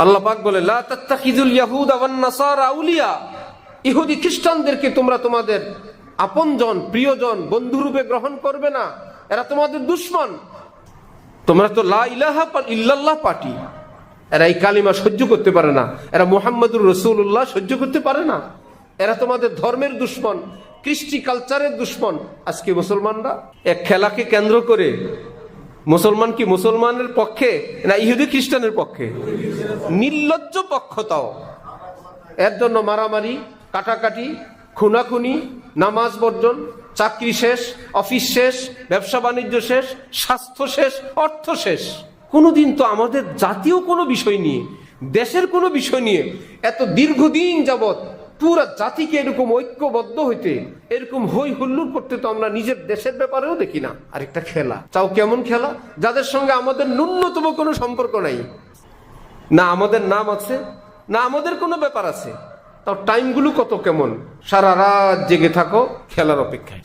আল্লাহ পাক বলে, লা তাত্তাখিযুল ইয়াহুদা ওয়ান নাসারা আউলিয়া, ইহুদি খ্রিস্টানদেরকে তোমরা তোমাদের আপনজন, প্রিয়জন, বন্ধুরূপে গ্রহণ করবে না, এরা তোমাদের দুশমন। তোমরা তো লা ইলাহা ইল্লাল্লাহ পার্টি, এরা এই কালিমা সহ্য করতে পারে না, এরা মুহাম্মদুর রাসূলুল্লাহ সহ্য করতে পারে না, এরা তোমাদের ধর্মের দুশমন, কৃষ্টি কালচারের দুশমন। আজকে মুসলমানরা এক খেলাকে কেন্দ্র করে, মুসলমান কি মুসলমানের পক্ষে না ইহুদি খ্রিস্টানের পক্ষে? নির্লজ্জ পক্ষ। তাও এর জন্য মারামারি, কাটাকাটি, খুনাখুনি, নামাজ বর্জন, চাকরি শেষ, অফিস শেষ, ব্যবসা বাণিজ্য শেষ, স্বাস্থ্য শেষ, অর্থ শেষ। কোনোদিন তো আমাদের জাতীয় কোনো বিষয় নিয়ে, দেশের কোনো বিষয় নিয়ে এত দীর্ঘদিন যাবৎ পুরা জাতিকে এরকম ঐক্যবদ্ধ হইতে, এরকম হই হুল্লোড় করতে তো আমরা নিজের দেশের ব্যাপারেও দেখি না। আরেকটা খেলা, চাও কেমন খেলা? যাদের সঙ্গে আমাদের ন্যূনতম কোনো সম্পর্ক নাই, না আমাদের নাম আছে, না আমাদের কোনো ব্যাপার আছে, তাও টাইমগুলো কত কেমন, সারা রাত জেগে থাকো খেলার অপেক্ষায়।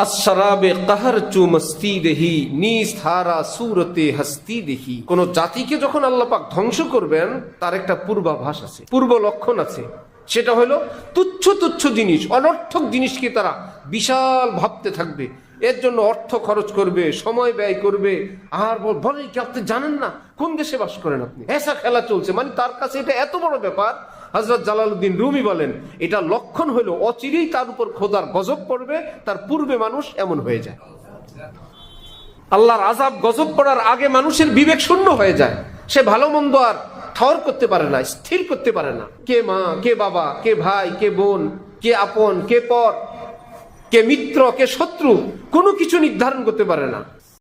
আসরাবে কাহার চু মস্তি দেহি, নিজ ধারা সুরতে হস্তি দেহি। কোন জাতিকে যখন আল্লাহ পাক ধ্বংস করবেন, তার একটা পূর্বাভাস আছে, পূর্ব লক্ষণ আছে। সেটা হলো তুচ্ছ তুচ্ছ জিনিস, অনর্থক জিনিসকে তারা বিশাল ভাবতে থাকবে, এর জন্য অর্থ খরচ করবে, সময় ব্যয় করবে। আর বলে কি আপনি জানেন না কোন দেশে বাস করেন আপনি, এসা খেলা চলছে, মানে তার কাছে এটা এত বড় ব্যাপার। হযরত জালালউদ্দিন রুমি বলেন, এটা লক্ষণ হলো অচিরেই তার উপর খোদার গজব পড়বে, তার পূর্বে মানুষ এমন হয়ে যায়। আল্লাহর আযাব গজব পড়ার আগে মানুষের বিবেক শূন্য হয়ে যায়, সে ভালো মন্দ আর ঠাওর করতে পারে না, স্থির করতে পারে না। কে মা, কে বাবা, কে ভাই, কে বোন, কে আপন, কে পর, কে মিত্র, কে শত্রু, কোনো কিছু নির্ধারণ করতে পারে না।